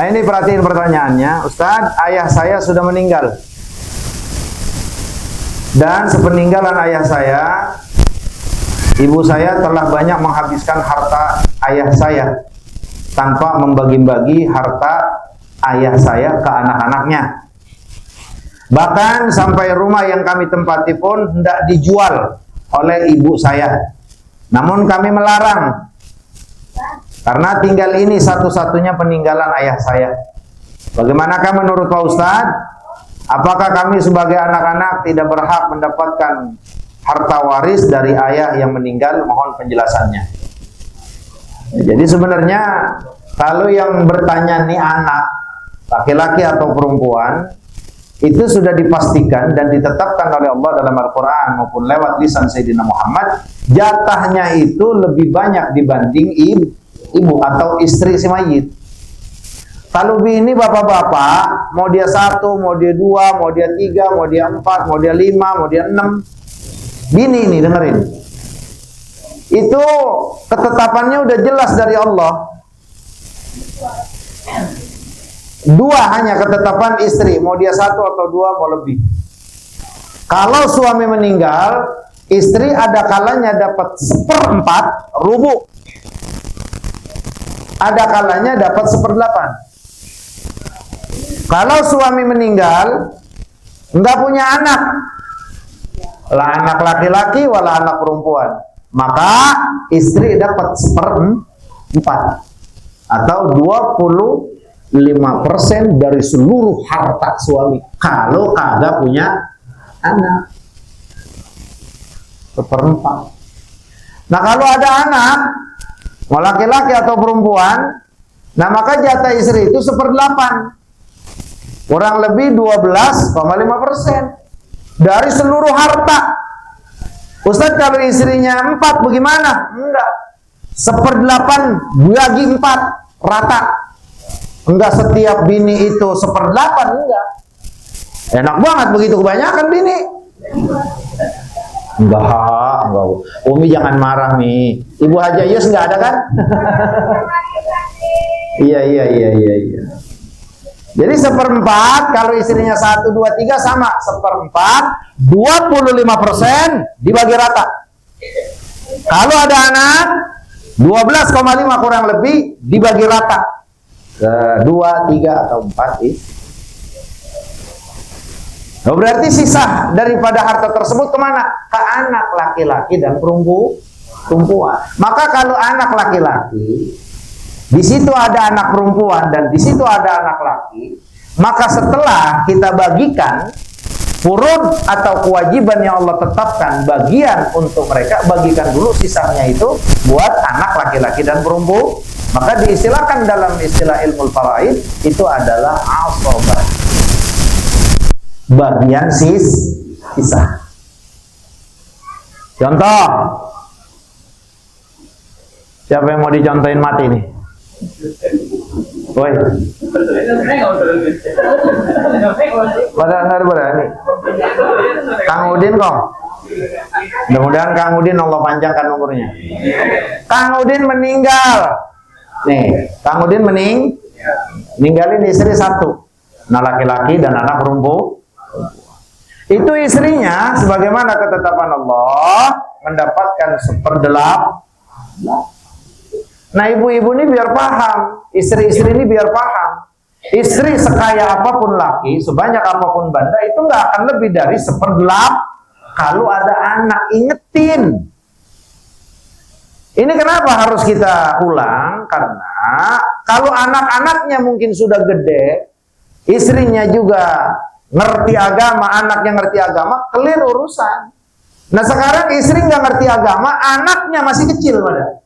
Nah, ini perhatiin pertanyaannya, Ustadz, ayah saya sudah meninggal. Dan sepeninggalan ayah saya, ibu saya telah banyak menghabiskan harta ayah saya tanpa membagi-bagi harta ayah saya ke anak-anaknya. Bahkan sampai rumah yang kami tempati pun hendak dijual oleh ibu saya. Namun kami melarang. Karena tinggal ini satu-satunya peninggalan ayah saya. Bagaimanakah menurut Pak Ustadz? Apakah kami sebagai anak-anak tidak berhak mendapatkan harta waris dari ayah yang meninggal? Mohon penjelasannya. Jadi sebenarnya kalau yang bertanya nih anak, laki-laki atau perempuan, itu sudah dipastikan dan ditetapkan oleh Allah dalam Al-Quran maupun lewat lisan Sayyidina Muhammad, jatahnya itu lebih banyak dibanding ibu atau istri si mayit. Kalau bini bapak-bapak, mau dia 1, mau dia 2, mau dia 3, mau dia 4, mau dia 5, mau dia 6. Bini ini dengerin. Itu ketetapannya udah jelas dari Allah. 2 hanya ketetapan istri, mau dia 1 atau 2, mau lebih. Kalau suami meninggal, istri ada kalanya dapat 1/4 rubu. Ada kalanya dapat 1/8. Kalau suami meninggal, enggak punya anak, lah anak laki-laki wala anak perempuan, maka istri dapat 1/4 atau 25% dari seluruh harta suami. Kalau kagak punya anak, 1/4. Nah kalau ada anak, mau laki-laki atau perempuan, nah maka jatah istri itu 1/8. Kurang lebih 12,5% dari seluruh harta. Ustadz, kalau istrinya 4 bagaimana? Enggak. 1/8 bagi 4 rata. Enggak setiap bini itu 1/8, enggak. Enak banget begitu kebanyakan bini. Enggak. Umi jangan marah nih. Ibu Haja Yus enggak ada kan? Iya. Jadi 1/4 kalau istrinya 1, 2, 3 sama 1/4, 25% dibagi rata. Kalau ada anak 12,5 kurang lebih dibagi rata ke 2, 3 atau 4 Nah, berarti sisa daripada harta tersebut kemana? Ke anak laki-laki dan perempuan. Maka kalau anak laki-laki, di situ ada anak perempuan dan di situ ada anak laki, maka setelah kita bagikan furud atau kewajiban yang Allah tetapkan bagian untuk mereka, bagikan dulu sisanya itu buat anak laki-laki dan perempuan. Maka diistilahkan dalam istilah ilmu faraid itu adalah asabah, bagian sisa. Contoh, siapa yang mau dicontohin mati nih? Woi, pada nggak berani. Kang Udin kok. Mudah-mudahan Kang Udin Allah panjangkan umurnya. Kang Udin meninggal. Nih, Kang Udin ninggalin istri 1, anak laki-laki dan anak perempuan. Itu istrinya sebagaimana ketetapan Allah mendapatkan 1/8. Nah ibu-ibu ini biar paham, istri-istri ini biar paham. Istri sekaya apapun laki, sebanyak apapun banda, itu nggak akan lebih dari 1/8 kalau ada anak. Ingetin. Ini kenapa harus kita ulang? Karena kalau anak-anaknya mungkin sudah gede, istrinya juga ngerti agama, anaknya ngerti agama, clear urusan. Nah sekarang istri nggak ngerti agama, anaknya masih kecil padahal.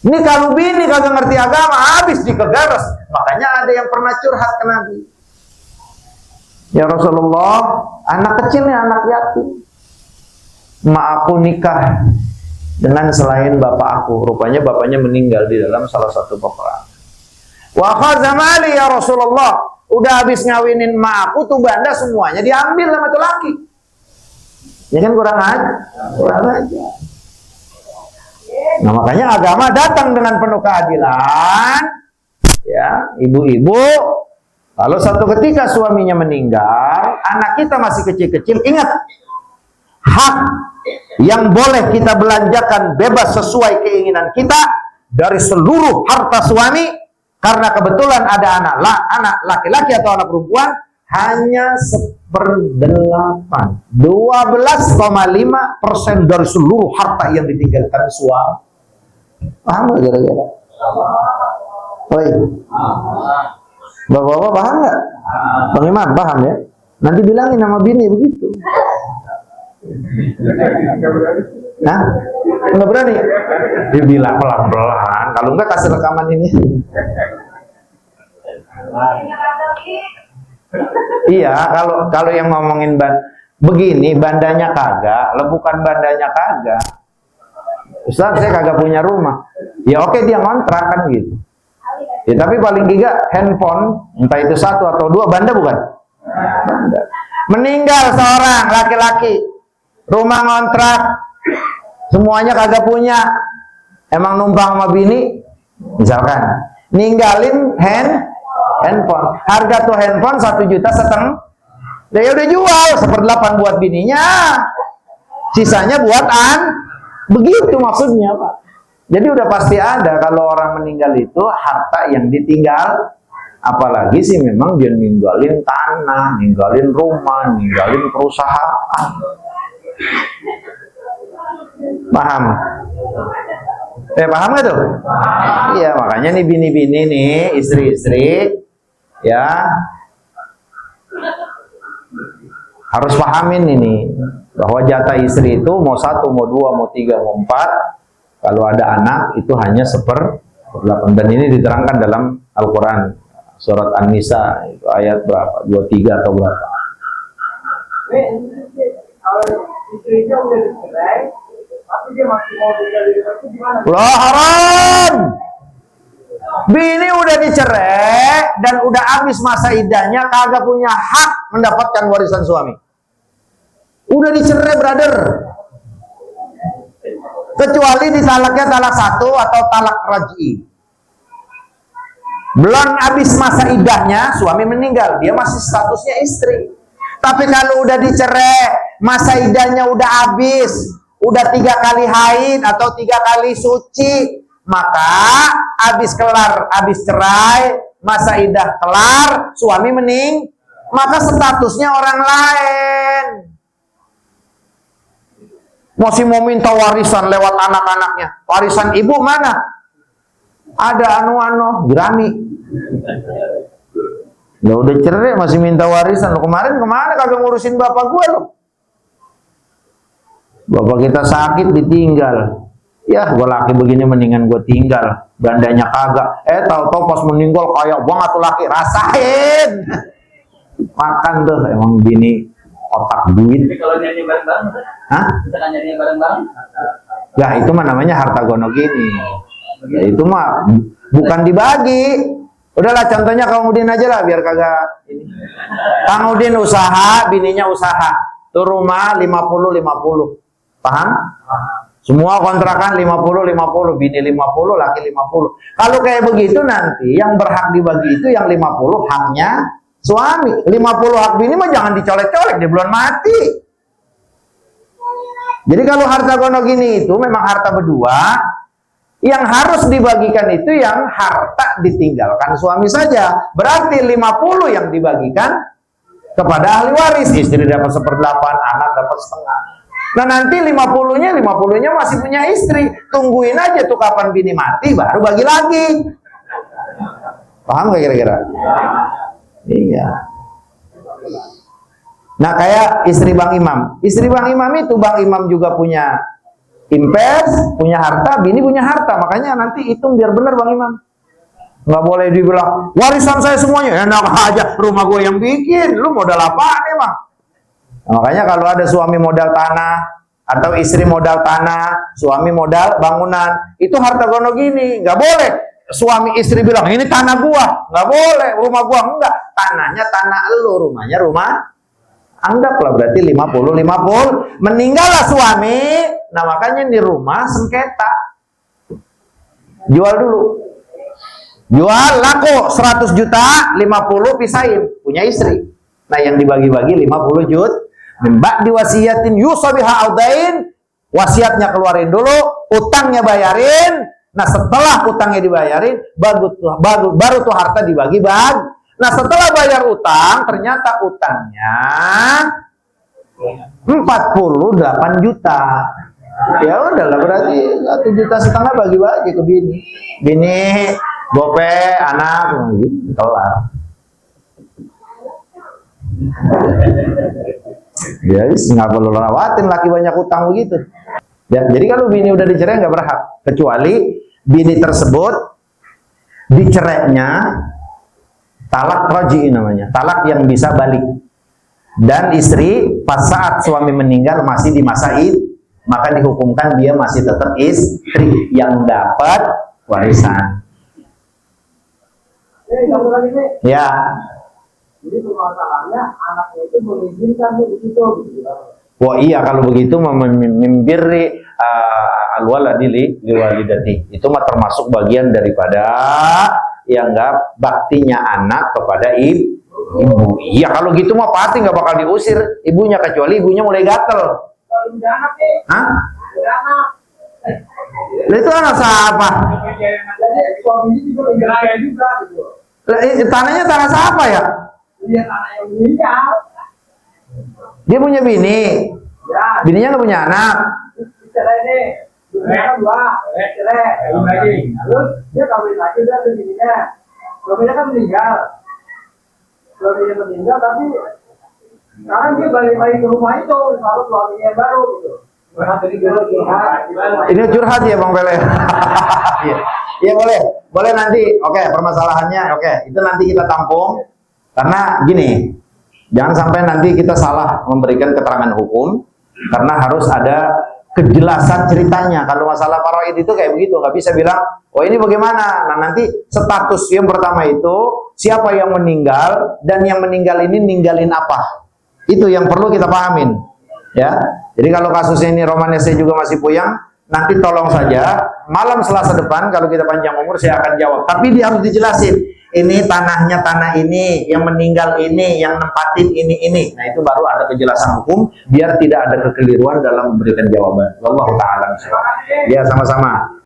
Ini kalau bini kagak ngerti agama, habis dikegaras. Makanya ada yang pernah curhat ke Nabi. Ya Rasulullah, anak kecil nih, anak yatim. Mak aku nikah dengan selain bapak aku. Rupanya bapaknya meninggal di dalam salah satu peperangan. Wa khadza mali ya Rasulullah. Udah habis ngawinin mak aku tuh banda semuanya diambil sama tuh laki. Ya kan kurang aja. Nah makanya agama datang dengan penuh keadilan. Ya, ibu-ibu, kalau satu ketika suaminya meninggal, anak kita masih kecil-kecil, ingat, hak yang boleh kita belanjakan bebas sesuai keinginan kita dari seluruh harta suami, karena kebetulan ada anak laki-laki atau anak perempuan, hanya 1/8, 12,5% dari seluruh harta yang ditinggalkan suami. Paham gak kira-kira? Oi, bapak-bapak paham nggak? Bang Imam paham ya? Nanti bilangin sama bini begitu. Hah? Nggak berani? Dibilang pelan-pelan. Kalau nggak kasih rekaman ini. Iya, kalau yang ngomongin begini, bandanya kagak, bukan bandanya kagak. Ustaz, saya kagak punya rumah. Ya oke, dia ngontrak kan gitu. Ya, tapi paling tidak handphone, entah itu 1 atau 2, banda bukan? Banda. Meninggal seorang laki-laki, rumah ngontrak, semuanya kagak punya, emang numpang sama bini, misalkan, ninggalin handphone, harga tuh handphone 1,5 juta, dia udah jual 1/8 buat bininya, sisanya buat begitu maksudnya Pak. Jadi udah pasti ada kalau orang meninggal itu harta yang ditinggal, apalagi sih memang dia ninggalin tanah, ninggalin rumah, ninggalin perusahaan. Paham? Paham gak tuh? Iya, makanya nih bini-bini nih, istri-istri, ya harus pahamin ini bahwa jatah istri itu mau 1, mau 2, mau 3, mau 4. Kalau ada anak itu hanya 1/8, dan ini diterangkan dalam Al-Quran surat An-Nisa itu ayat berapa? 23 atau berapa? Kalau istrinya udah dicerai, tapi dia masih mau tinggal di rumah itu gimana? Lah haram. Bini udah dicerai dan udah habis masa iddahnya, kagak punya hak mendapatkan warisan suami. Udah dicerai, brother. Kecuali ditalaknya talak 1 atau talak raj'i. Belum habis masa iddahnya, suami meninggal, dia masih statusnya istri. Tapi kalau udah dicerai, masa iddahnya udah habis, udah 3 kali haid atau 3 kali suci, maka habis cerai, masa iddah kelar, suami maka statusnya orang lain. Masih mau minta warisan lewat anak-anaknya. Warisan ibu mana? Ada Girami. Lo udah cerai masih minta warisan. Lo kemarin kemana kagak ngurusin bapak gue lo? Bapak kita sakit ditinggal. Ya, gue laki begini mendingan gue tinggal. Bandanya kagak. Tahu-tahu pas meninggal kayak banget tuh laki. Rasain. Makan tuh emang bini otak duit. Tapi kalau nyanyi bareng-bareng, hah? bisa nyanyi bareng-bareng? Ya itu mah namanya harta gono gini. Ya itu mah bukan dibagi. Udahlah contohnya Kang Udin aja lah biar kagak ini. Kang Udin usaha, bininya usaha. Tuh rumah 50-50. Paham? Semua kontrakan 50-50, bini 50, laki 50. Kalau kayak begitu nanti yang berhak dibagi itu yang 50 haknya suami, 50 hak bini mah jangan dicolek-colek, dia belum mati. Jadi kalau harta gono gini itu memang harta berdua, yang harus dibagikan itu yang harta ditinggalkan suami saja. Berarti 50 yang dibagikan kepada ahli waris, istri dapat 1/8, anak dapat 1/2. Nah nanti 50-nya masih punya istri, tungguin aja tuh kapan bini mati baru bagi lagi. Paham gak kira-kira? Iya. Nah kayak istri Bang Imam. Istri Bang Imam itu, Bang Imam juga punya impes, punya harta, bini punya harta. Makanya nanti hitung biar benar Bang Imam. Nggak boleh dibilang, warisan saya semuanya. Enak aja, rumah gue yang bikin. Lu modal apaan emang? Nah, makanya kalau ada suami modal tanah, atau istri modal tanah, suami modal bangunan, itu harta gono gini. Nggak boleh. Suami istri bilang, ini tanah gua, nggak boleh, rumah gua enggak, tanahnya tanah elu, rumahnya rumah, anggaplah berarti 50-50, meninggallah suami, nah makanya di rumah sengketa, jual dulu, Jual, laku 100 juta, 50 pisahin, punya istri. Nah, yang dibagi-bagi 50 juta. Mbak diwasiatin yusabiha audain, wasiatnya keluarin dulu, utangnya bayarin. Nah, setelah utangnya dibayarin, baru tuh harta dibagi-bagi. Nah, setelah bayar utang, ternyata utangnya 48 juta. Ya udahlah, berarti 1,5 juta bagi-bagi ke bini. Bini, gope, anak, gitu, kelar. Ya, nggak perlu lewatin laki banyak utang begitu. Ya, jadi kalau bini udah dicerai nggak berhak, kecuali bini tersebut dicerainya talak raj'i namanya, talak yang bisa balik. Dan istri pas saat suami meninggal masih di masa id, maka dihukumkan dia masih tetap istri yang dapat warisan. Satu lagi nih. Ya. Jadi permasalahannya anaknya itu mengizinkan di situ gitu. Wah iya, kalau begitu memberi alwaladili liwalidati. Itu mah termasuk bagian daripada yang enggak baktinya anak kepada ibu. Iya, kalau gitu mah pasti nggak bakal diusir ibunya, kecuali ibunya mulai gatel. Kalau udah anak nih. Hah? Udah anak. Itu anak siapa? Jadi suami ini juga menjaga juga gitu. Tanahnya tanah siapa ya? Dia anak yang meninggal. Dia punya bini. Ya. Bininya nggak punya anak. Cerai nih. Dia kan dua. Cerai. Lagi. Terus dia kawin lagi udah ke bininya. Suaminya kan meninggal. Suaminya meninggal tapi sekarang dia balik lagi ke rumah itu kalau suaminya yang baru gitu. Ini curhat ya Bang Pele. Iya. Iya boleh. Boleh nanti. Oke, permasalahannya oke. Itu nanti kita tampung. Karena gini, jangan sampai nanti kita salah memberikan keterangan hukum, karena harus ada kejelasan ceritanya. Kalau masalah faraid itu kayak begitu, nggak bisa bilang, oh ini bagaimana? Nah nanti status yang pertama itu siapa yang meninggal dan yang meninggal ini ninggalin apa? Itu yang perlu kita pahamin, ya. Jadi kalau kasusnya ini romannya saya juga masih puyang, nanti tolong saja malam Selasa depan kalau kita panjang umur saya akan jawab. Tapi dia harus dijelasin. Ini tanahnya tanah ini, yang meninggal ini, yang nempatin ini. Nah itu baru ada kejelasan hukum, biar tidak ada kekeliruan dalam memberikan jawaban. Wallahu ta'ala. Ya sama-sama.